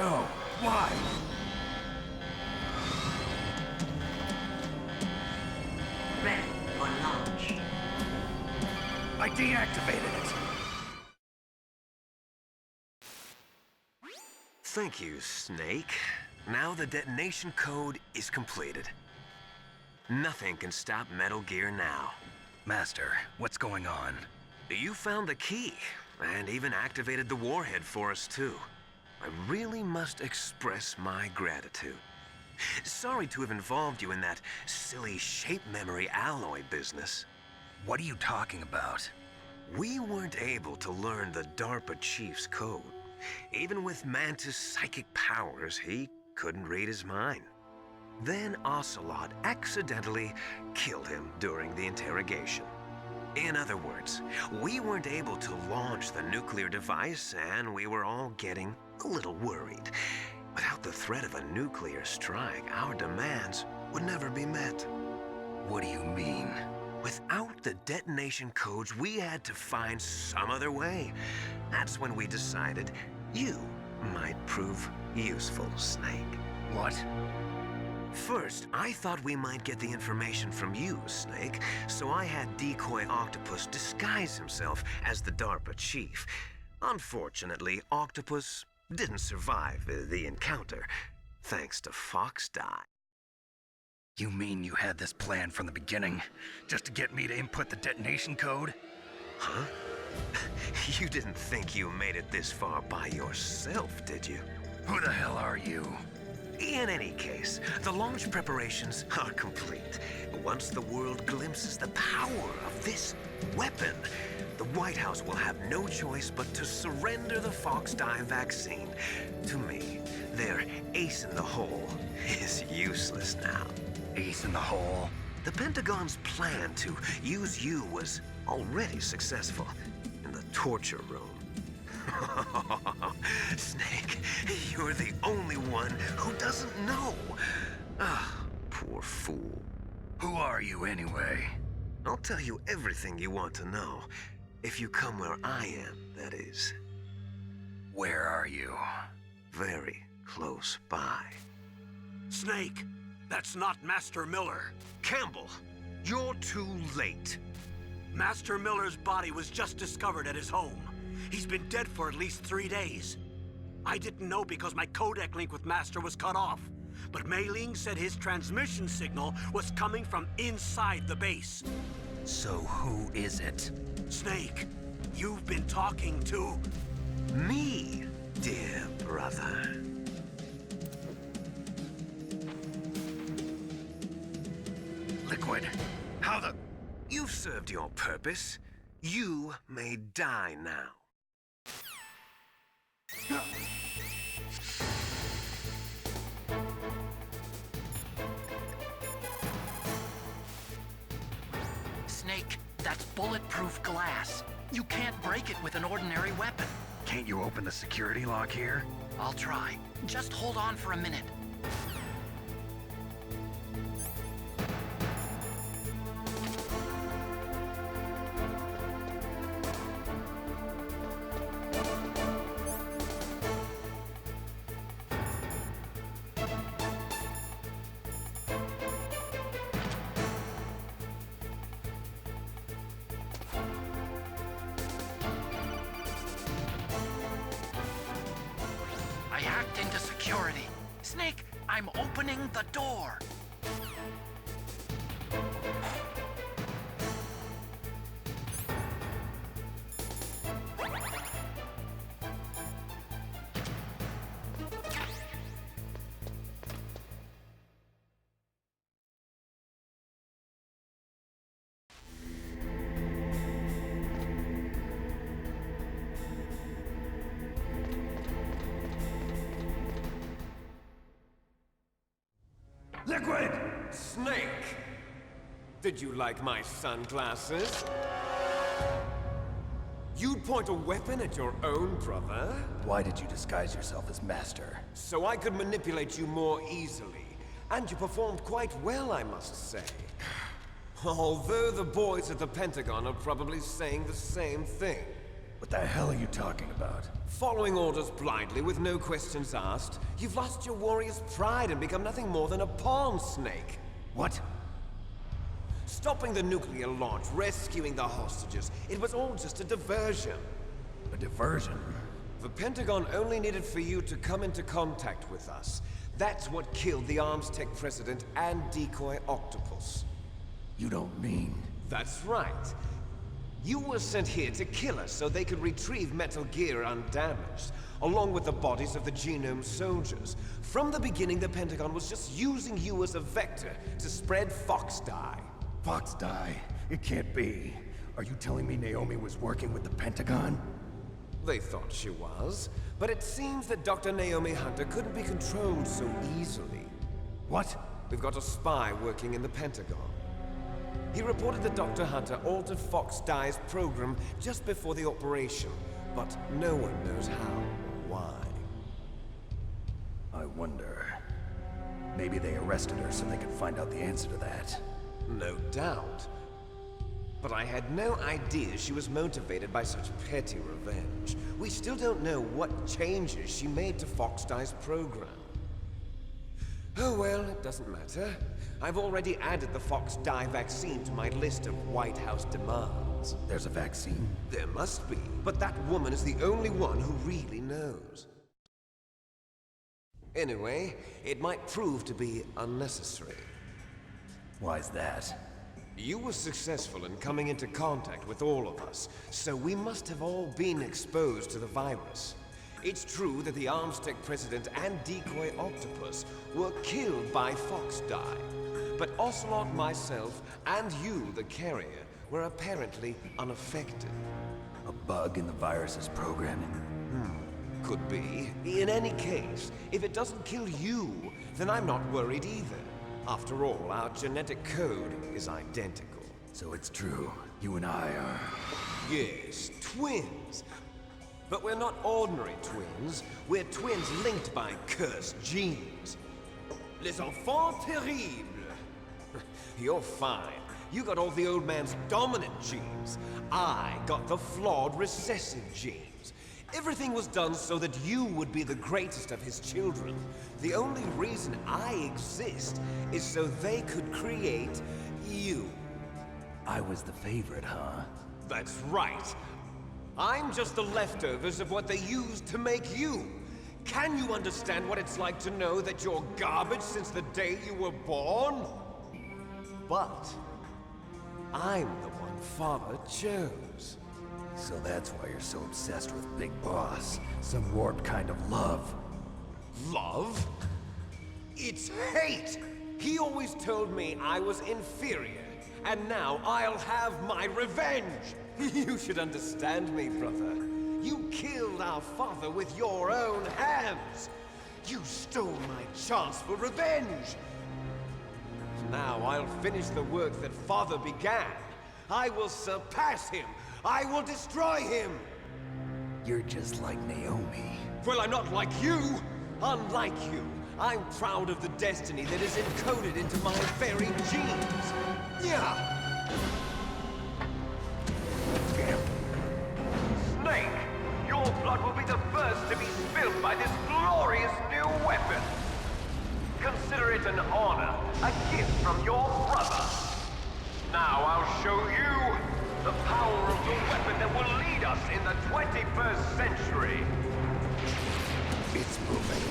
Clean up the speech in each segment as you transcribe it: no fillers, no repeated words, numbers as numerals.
No. Why? Ready for launch. I deactivated it. Thank you, Snake. Now the detonation code is completed. Nothing can stop Metal Gear now. Master, what's going on? You found the key, and even activated the warhead for us, too. I really must express my gratitude. Sorry to have involved you in that silly shape memory alloy business. What are you talking about? We weren't able to learn the DARPA chief's code. Even with Mantis' psychic powers, he couldn't read his mind. Then Ocelot accidentally killed him during the interrogation. In other words, we weren't able to launch the nuclear device, and we were all getting a little worried. Without the threat of a nuclear strike, our demands would never be met. What do you mean? Without the detonation codes, we had to find some other way. That's when we decided you might prove useful, Snake. What? First, I thought we might get the information from you, Snake, so I had Decoy Octopus disguise himself as the DARPA chief. Unfortunately, Octopus didn't survive the encounter, thanks to Fox Die. You mean you had this plan from the beginning, just to get me to input the detonation code? Huh? You didn't think you made it this far by yourself, did you? Who the hell are you? In any case, the launch preparations are complete. Once the world glimpses the power of this weapon, the White House will have no choice but to surrender the Fox Die vaccine to me. Their ace in the hole is useless now. Ace in the hole? The Pentagon's plan to use you was already successful in the torture room. Snake, you're the only one who doesn't know. Ah, poor fool. Who are you anyway? I'll tell you everything you want to know. If you come where I am, that is. Where are you? Very close by. Snake, that's not Master Miller. Campbell, you're too late. Master Miller's body was just discovered at his home. He's been dead for at least 3 days. I didn't know because my codec link with Master was cut off. But Mei Ling said his transmission signal was coming from inside the base. So who is it? Snake, you've been talking to... Me, dear brother. Liquid. How the... You've served your purpose. You may die now. Snake, that's bulletproof glass. You can't break it with an ordinary weapon. Can't you open the security lock here? I'll try. Just hold on for a minute. I hacked into security. Snake, I'm opening the door. Liquid! Snake! Did you like my sunglasses? You'd point a weapon at your own brother? Why did you disguise yourself as Master? So I could manipulate you more easily. And you performed quite well, I must say. Although the boys at the Pentagon are probably saying the same thing. What the hell are you talking about? Following orders blindly with no questions asked, you've lost your warrior's pride and become nothing more than a pawn, Snake. What? Stopping the nuclear launch, rescuing the hostages, it was all just a diversion. A diversion? The Pentagon only needed for you to come into contact with us. That's what killed the Arms Tech president and decoy octopus. You don't mean... That's right. You were sent here to kill us so they could retrieve Metal Gear undamaged, along with the bodies of the Genome soldiers. From the beginning, the Pentagon was just using you as a vector to spread Fox dye. Fox dye? It can't be. Are you telling me Naomi was working with the Pentagon? They thought she was, but it seems that Dr. Naomi Hunter couldn't be controlled so easily. What? We've got a spy working in the Pentagon. He reported that Dr. Hunter altered Fox Dye's program just before the operation, but no one knows how or why. I wonder... Maybe they arrested her so they could find out the answer to that. No doubt. But I had no idea she was motivated by such petty revenge. We still don't know what changes she made to Fox Dye's program. Oh well, it doesn't matter. I've already added the Fox Dye vaccine to my list of White House demands. There's a vaccine? There must be, but that woman is the only one who really knows. Anyway, it might prove to be unnecessary. Why's that? You were successful in coming into contact with all of us, so we must have all been exposed to the virus. It's true that the Arms Tech president and decoy octopus were killed by Fox Dye, but Ocelot, myself, and you, the carrier, were apparently unaffected. A bug in the virus's programming? Could be. In any case, if it doesn't kill you, then I'm not worried either. After all, our genetic code is identical. So it's true. You and I are... Yes, twins. But we're not ordinary twins. We're twins linked by cursed genes. Les enfants terribles. You're fine. You got all the old man's dominant genes. I got the flawed recessive genes. Everything was done so that you would be the greatest of his children. The only reason I exist is so they could create you. I was the favorite, huh? That's right. I'm just the leftovers of what they used to make you. Can you understand what it's like to know that you're garbage since the day you were born? But I'm the one Father chose. So that's why you're so obsessed with Big Boss. Some warped kind of love. Love? It's hate! He always told me I was inferior, and now I'll have my revenge! You should understand me, brother. You killed our father with your own hands! You stole my chance for revenge! Now I'll finish the work that Father began. I will surpass him! I will destroy him! You're just like Naomi. Well, I'm not like you! Unlike you, I'm proud of the destiny that is encoded into my very genes! Yeah! Snake, your blood will be the first to be spilled by this glorious new weapon. Consider it an honor, a gift from your brother. Now I'll show you the power of the weapon that will lead us in the 21st century. It's moving.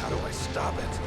How do I stop it?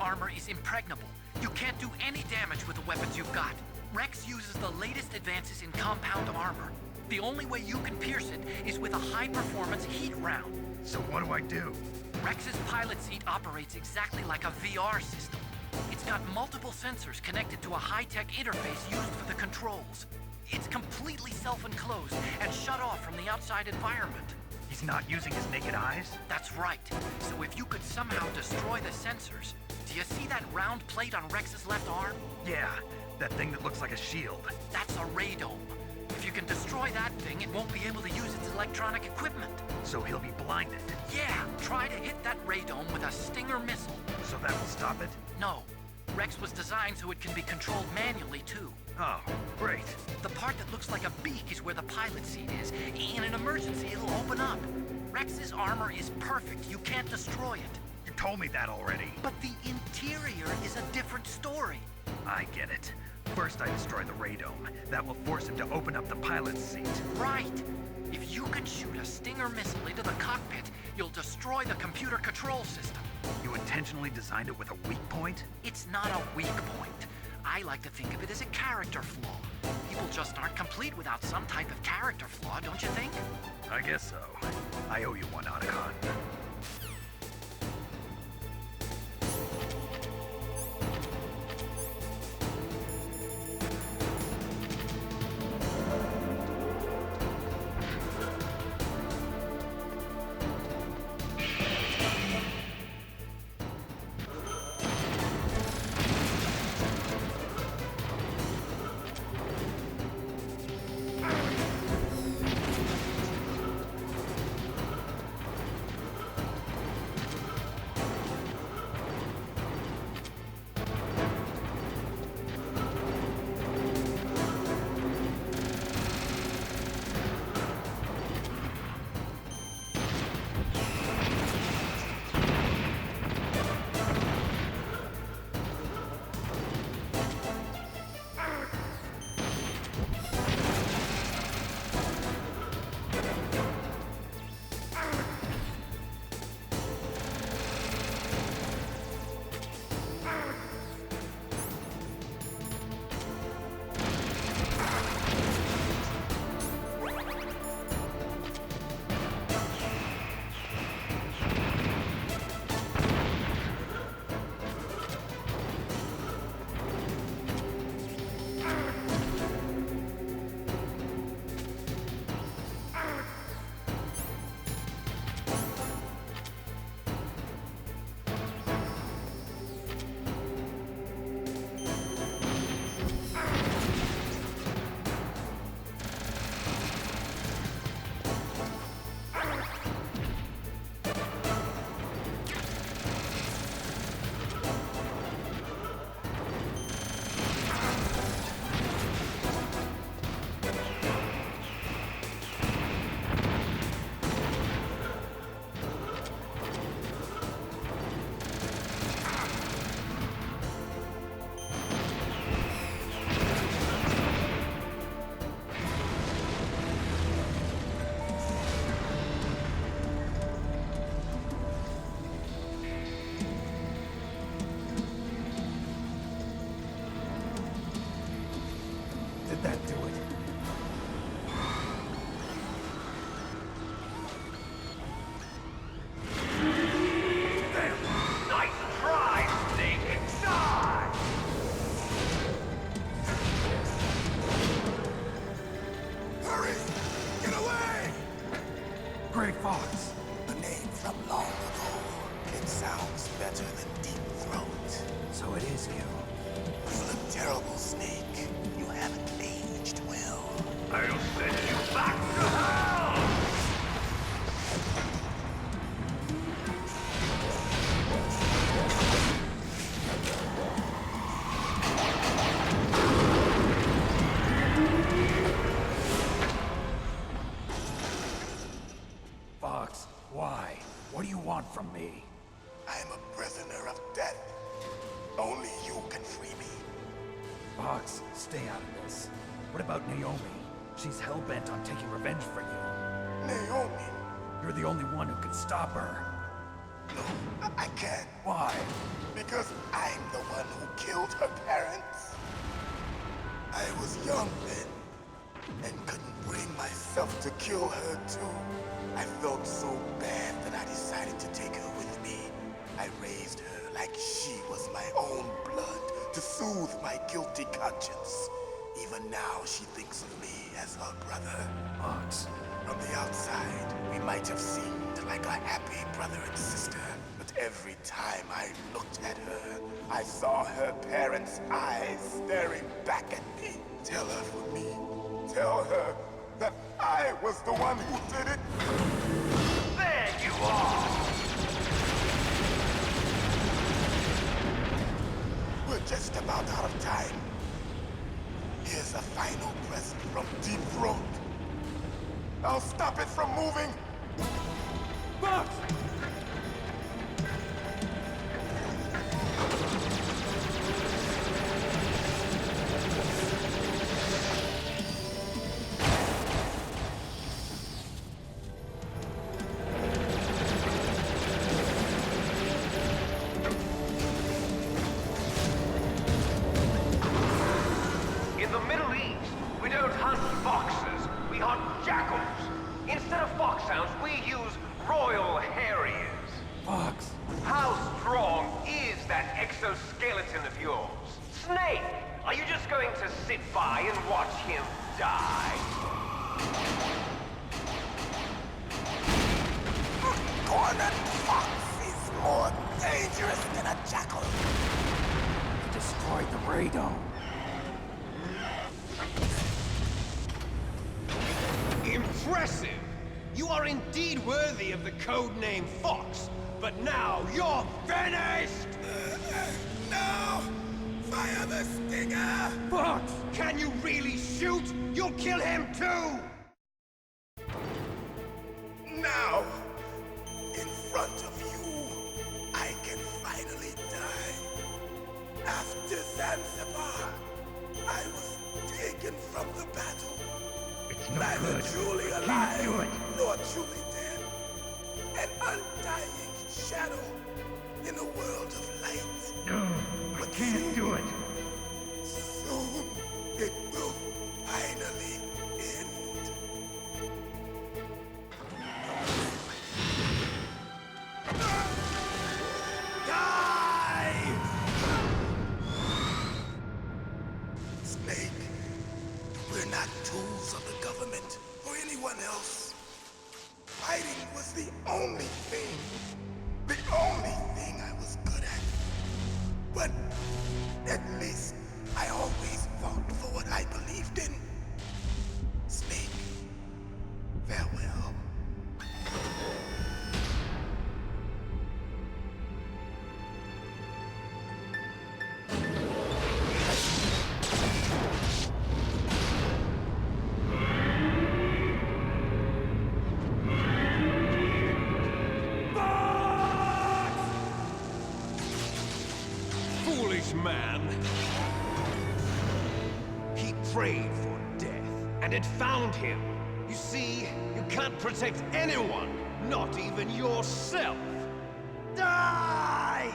armor is impregnable. You can't do any damage with the weapons you've got. Rex uses the latest advances in compound armor. The only way you can pierce it is with a high-performance heat round. So what do I do? Rex's pilot seat operates exactly like a VR system. It's got multiple sensors connected to a high-tech interface used for the controls. It's completely self-enclosed and shut off from the outside environment. He's not using his naked eyes? That's right. So if you could somehow destroy the sensors... Do you see that round plate on Rex's left arm? Yeah, that thing that looks like a shield. That's a radome. If you can destroy that thing, it won't be able to use its electronic equipment. So he'll be blinded. Yeah, try to hit that radome with a Stinger missile. So that will stop it? No. Rex was designed so it can be controlled manually, too. Oh, great. The part that looks like a beak is where the pilot seat is. In an emergency, it'll open up. Rex's armor is perfect. You can't destroy it. You told me that already. But the interior is a different story. I get it. First I destroy the radome. That will force him to open up the pilot's seat. Right. If you can shoot a Stinger missile into the cockpit, you'll destroy the computer control system. You intentionally designed it with a weak point? It's not a weak point. I like to think of it as a character flaw. People just aren't complete without some type of character flaw, don't you think? I guess so. I owe you one, Otacon. Did that do it? Damn! Nice try, Snake! Die! Hurry! Get away! Gray Fox! A name from long ago. It sounds better than Deep Throat. So it is you. You look terrible, Snake. You haven't aged well. I'll send you back to hell! Fox, why? What do you want from me? I am a prisoner of death. Only you can free me. Fox, stay out of this. What about Naomi? She's hell-bent on taking revenge for you. Naomi! You're the only one who can stop her. No, I can't. Why? Because I'm the one who killed her parents. I was young then, and couldn't bring myself to kill her too. I felt so bad that I decided to take her with me. I raised her like she was my own blood to soothe my guilty conscience. Even now, she thinks of me as her brother. Fox. From the outside, we might have seemed like a happy brother and sister, but every time I looked at her, I saw her parents' eyes staring back at me. Tell her for me. Tell her that I was the one who did it. There you are! We're just about out of time. Here's a final present from Deep Throat. I'll stop it from moving. Fox! In the Middle East, we don't hunt foxes, we hunt jackals. Instead of foxhounds, we use royal harriers. Fox. How strong is that exoskeleton of yours? Snake, are you just going to sit by and watch him die? Cornered fox is more dangerous than a jackal. Destroyed the radome. Impressive! You are indeed worthy of the codename Fox, but now you're finished! No! Fire the stinger! Fox! Can you really shoot? You'll kill him too! Now! In front of you, I can finally die. After Zanzibar, I was taken from the battle. It's no Neither good. truly Can't alive, do it. nor truly dead. An undying shadow in a world of light. No, I can't do it. Soon, it will finally end. Die! Snake, we're not tools of the government or anyone else. Fighting was the only thing I was good at. But at least I always fought for what I believed in. Snake, farewell. Foolish man. He prayed for death, and it found him. You see, you can't protect anyone, not even yourself. Die!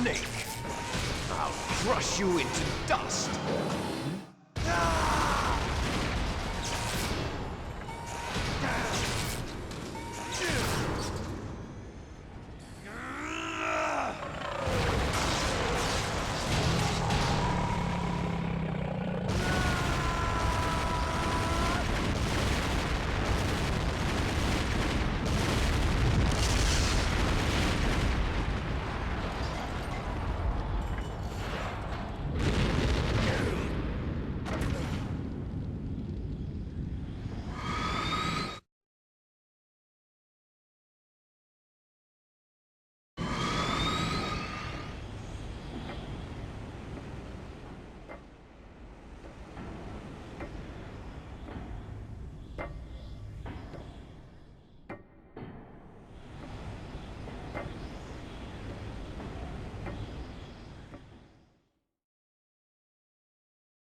snake. I'll crush you into dust.